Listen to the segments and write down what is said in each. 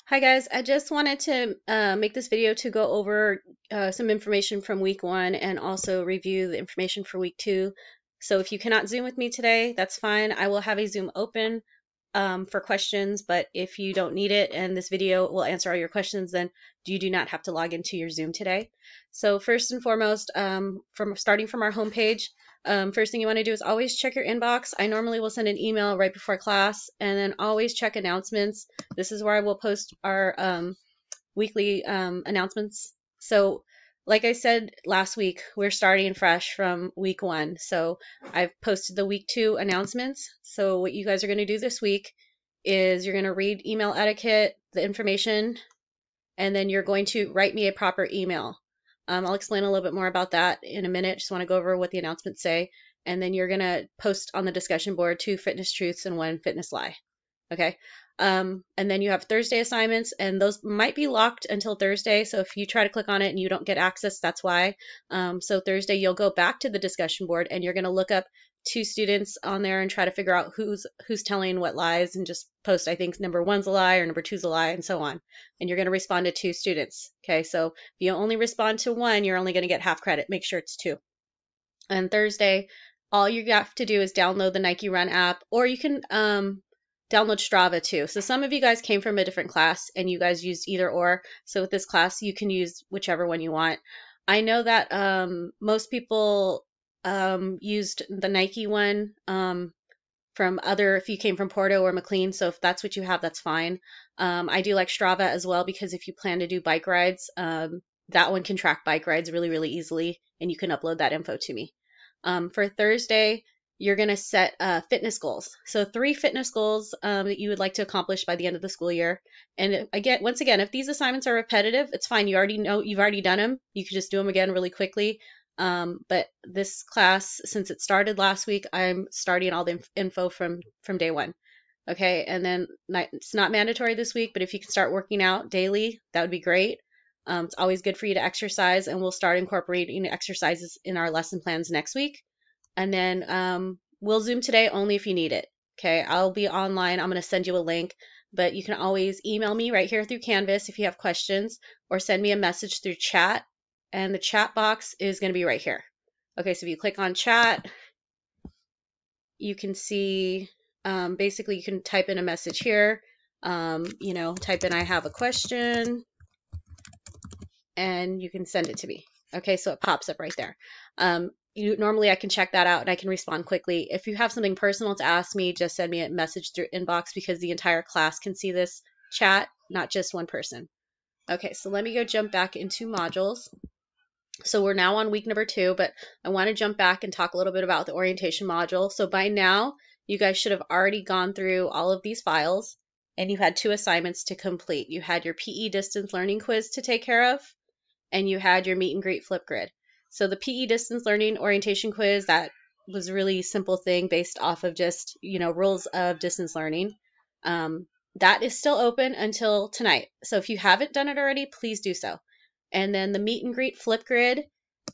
Hi guys, I just wanted to make this video to go over some information from week 1 and also review the information for week 2. So if you cannot Zoom with me today, that's fine. I will have a Zoom open for questions, but if you don't need it and this video will answer all your questions, then you do not have to log into your Zoom today. So first and foremost, starting from our homepage, first thing you want to do is always check your inbox. I normally will send an email right before class, and then always check announcements. This is where I will post our weekly announcements. So like I said last week, we're starting fresh from week 1. So I've posted the week 2 announcements. So what you guys are going to do this week is you're going to read email etiquette, the information, and then you're going to write me a proper email. I'll explain a little bit more about that in a minute. Just want to go over what the announcements say. And then you're going to post on the discussion board 2 fitness truths and 1 fitness lie. Okay. And then you have Thursday assignments, and those might be locked until Thursday. So if you try to click on it and you don't get access, that's why. So Thursday, you'll go back to the discussion board and you're going to look up 2 students on there and try to figure out who's telling what lies, and just post, I think, number 1's a lie or number 2's a lie, and so on. And you're going to respond to 2 students. Okay, so if you only respond to 1, you're only going to get half credit. Make sure it's 2. And Thursday, all you have to do is download the Nike Run app, or you can download Strava too. So some of you guys came from a different class and you guys used either or. So with this class, you can use whichever one you want. I know that most people used the Nike one from if you came from Porto or McLean. So if that's what you have, that's fine. I do like Strava as well, because if you plan to do bike rides, that one can track bike rides really, really easily, and you can upload that info to me. For Thursday, you're going to set fitness goals. So 3 fitness goals that you would like to accomplish by the end of the school year. And again, once again, if these assignments are repetitive, it's fine. You already know, you've already done them. You can just do them again really quickly. But this class, since it started last week, I'm starting all the info from day 1. Okay, and then it's not mandatory this week, but if you can start working out daily, that would be great. It's always good for you to exercise, and we'll start incorporating exercises in our lesson plans next week. And then we'll Zoom today only if you need it. Okay, I'll be online. I'm going to send you a link, but you can always email me right here through Canvas if you have questions, or send me a message through chat, and the chat box is going to be right here. Okay, so if you click on chat, you can see basically you can type in a message here. Type in "I have a question," and you can send it to me. Okay, so it pops up right there. Normally I can check that out and I can respond quickly. If you have something personal to ask me, just send me a message through inbox, because the entire class can see this chat, not just one person. Okay, so let me go jump back into modules. So we're now on week number 2, but I want to jump back and talk a little bit about the orientation module. So by now, you guys should have already gone through all of these files, and you had 2 assignments to complete. You had your PE distance learning quiz to take care of, and you had your meet and greet Flipgrid. So the PE distance learning orientation quiz, that was a really simple thing based off of just, rules of distance learning. That is still open until tonight. So if you haven't done it already, please do so. And then the meet and greet Flipgrid,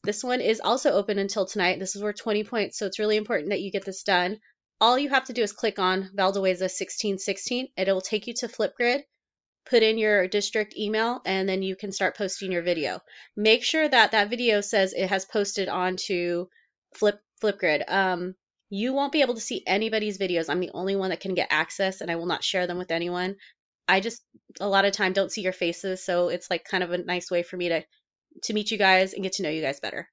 this one is also open until tonight. This is worth 20 points, so it's really important that you get this done. All you have to do is click on Valdeweza 1616. It'll take you to Flipgrid. Put in your district email, and then you can start posting your video. Make sure that that video says it has posted onto Flipgrid. You won't be able to see anybody's videos. I'm the only one that can get access, and I will not share them with anyone. I just, a lot of time, don't see your faces, so it's like kind of a nice way for me to meet you guys and get to know you guys better.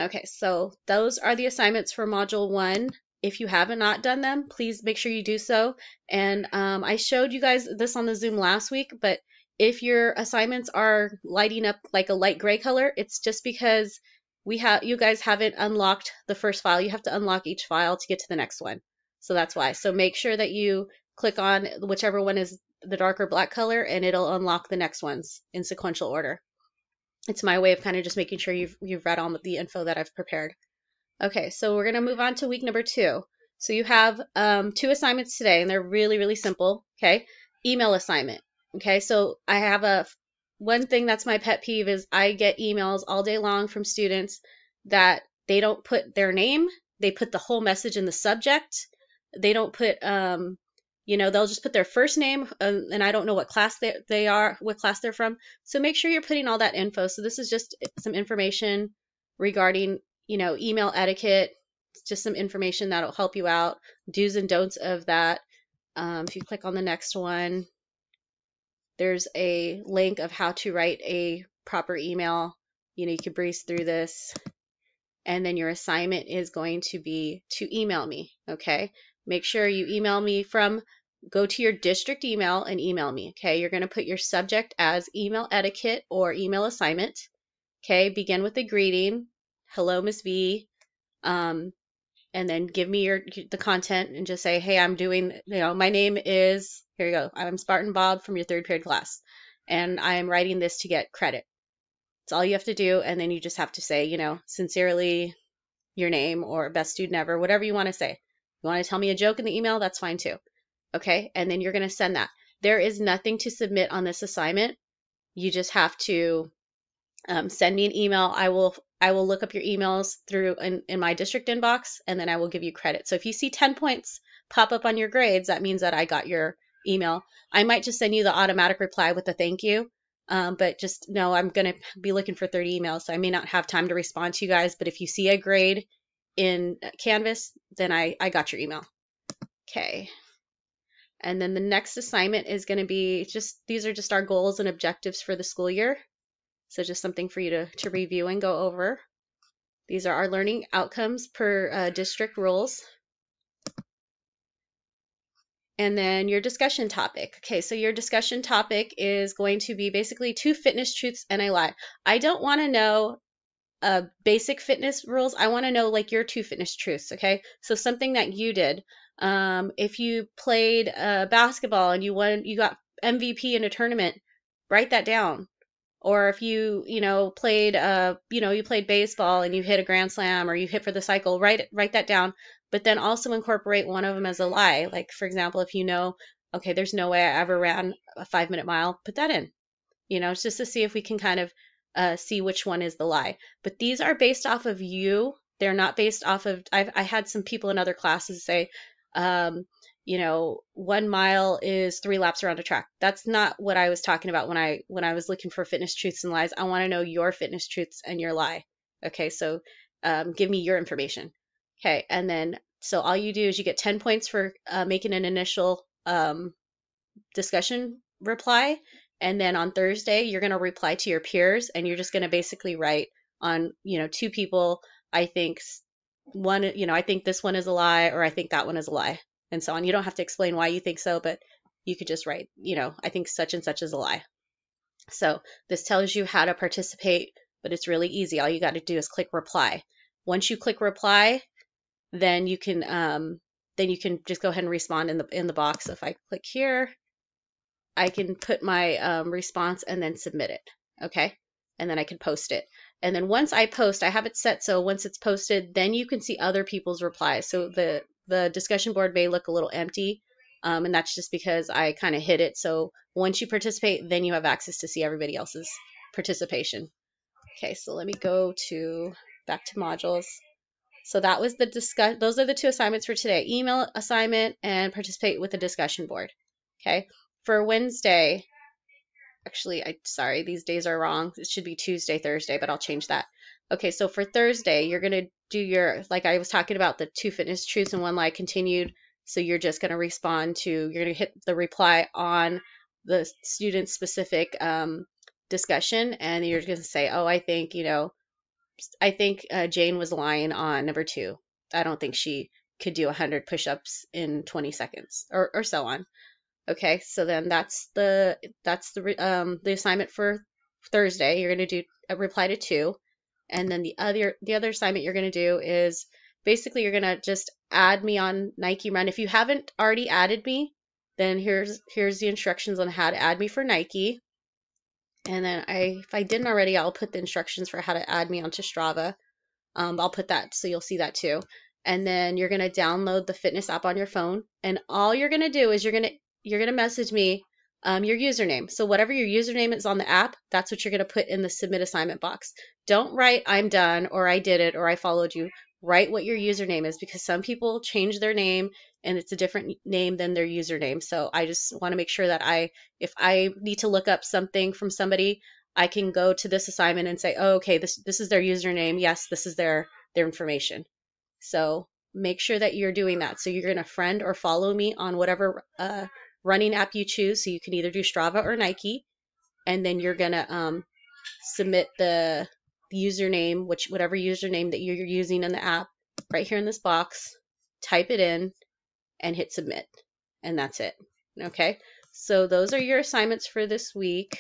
Okay, so those are the assignments for Module 1. If you have not done them, please make sure you do so. And I showed you guys this on the Zoom last week, but if your assignments are lighting up like a light gray color, it's just because you guys haven't unlocked the first file. You have to unlock each file to get to the next one. So that's why. So make sure that you click on whichever one is the darker black color, and it'll unlock the next ones in sequential order. It's my way of kind of just making sure you've read all the info that I've prepared. Okay, so we're going to move on to week number 2. So you have 2 assignments today, and they're really, really simple. Okay, email assignment. Okay, so I have one thing that's my pet peeve is I get emails all day long from students that they don't put their name, they put the whole message in the subject, they don't put you know, they'll just put their first name, and I don't know what class they are, what class they're from. So make sure you're putting all that info. So this is just some information regarding, you know, email etiquette. It's just some information that'll help you out, do's and don'ts of that. If you click on the next one, there's a link of how to write a proper email. You know, you can breeze through this. And then your assignment is going to be to email me, okay? Make sure you email me go to your district email and email me, okay? You're going to put your subject as email etiquette or email assignment, okay? Begin with a greeting, hello, Miss V, and then give me the content and just say, hey, I'm doing, you know, my name is, here you go, I'm Spartan Bob from your 3rd period class, and I am writing this to get credit. That's all you have to do, and then you just have to say, you know, sincerely, your name, or best student ever, whatever you want to say. You want to tell me a joke in the email, that's fine too. Okay, and then you're going to send that. There is nothing to submit on this assignment. You just have to send me an email. I will look up your emails through in my district inbox, and then I will give you credit. So if you see 10 points pop up on your grades, that means that I got your email. I might just send you the automatic reply with a thank you. But just know I'm going to be looking for 30 emails, so I may not have time to respond to you guys. But if you see a grade in Canvas, then I got your email. Okay. And then the next assignment is going to be these are just our goals and objectives for the school year. So just something for you to review and go over. These are our learning outcomes per district rules. And then your discussion topic. Okay, so your discussion topic is going to be basically 2 fitness truths and a lie. I don't want to know basic fitness rules. I want to know like your 2 fitness truths, okay? So something that you did. If you played basketball and you got MVP in a tournament, write that down. Or if you played you played baseball and you hit a grand slam or you hit for the cycle, write that down. But then also incorporate one of them as a lie. Like, for example, if you know, okay, there's no way I ever ran a 5-minute mile, put that in. You know, it's just to see if we can kind of see which one is the lie. But these are based off of you. They're not based off of, I had some people in other classes say, 1 mile is 3 laps around a track. That's not what I was talking about when I was looking for fitness truths and lies. I want to know your fitness truths and your lie. Okay, so give me your information. Okay, and then so all you do is you get 10 points for making an initial discussion reply, and then on Thursday you're going to reply to your peers, and you're just going to basically write on 2 people. I think I think this one is a lie, or I think that one is a lie, and so on. You don't have to explain why you think so, but you could just write, I think such and such is a lie. So this tells you how to participate, but it's really easy. All you got to do is click reply. Once you click reply, then you can just go ahead and respond in the box. So if I click here, I can put my response and then submit it. Okay, and then I can post it. And then once I post, I have it set so once it's posted, then you can see other people's replies. So the discussion board may look a little empty, and that's just because I kind of hid it. So once you participate, then you have access to see everybody else's participation. Okay, so let me go back to modules. So that was those are the 2 assignments for today: email assignment and participate with the discussion board. Okay, for Wednesday, actually, sorry, these days are wrong. It should be Tuesday, Thursday, but I'll change that. Okay, so for Thursday, you're going to do like I was talking about, the 2 fitness truths and 1 lie continued. So you're just going to you're going to hit the reply on the student specific discussion, and you're going to say, oh, I think, Jane was lying on number 2. I don't think she could do 100 push-ups in 20 seconds or so on. Okay, so then that's the assignment for Thursday. You're going to do a reply to 2, and then the other assignment you're going to do is basically you're going to just add me on Nike Run. If you haven't already added me, then here's the instructions on how to add me for Nike. And then if I didn't already, I'll put the instructions for how to add me onto Strava. I'll put that so you'll see that too. And then you're going to download the fitness app on your phone, and all you're going to do is you're going to message me your username. So whatever your username is on the app, that's what you're going to put in the submit assignment box. Don't write I'm done or I did it or I followed you. Write what your username is, because some people change their name and it's a different name than their username. So I just want to make sure that if I need to look up something from somebody, I can go to this assignment and say, oh, okay, this is their username. Yes, this is their information. So make sure that you're doing that. So you're going to friend or follow me on whatever running app you choose. So you can either do Strava or Nike, and then you're going to submit the username, whatever username that you're using in the app, right here in this box. Type it in and hit submit, and that's it. Okay, so those are your assignments for this week.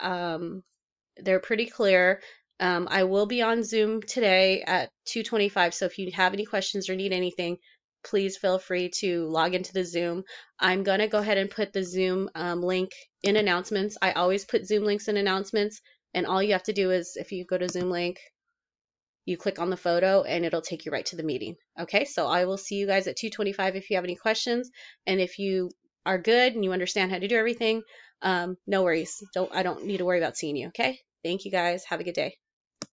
They're pretty clear. I will be on Zoom today at 2:25, so if you have any questions or need anything, please feel free to log into the Zoom. I'm going to go ahead and put the Zoom link in announcements. I always put Zoom links in announcements, and all you have to do is, if you go to Zoom link, you click on the photo and it'll take you right to the meeting. Okay, so I will see you guys at 2:25 if you have any questions, and if you are good and you understand how to do everything, no worries. I don't need to worry about seeing you. Okay, thank you guys. Have a good day.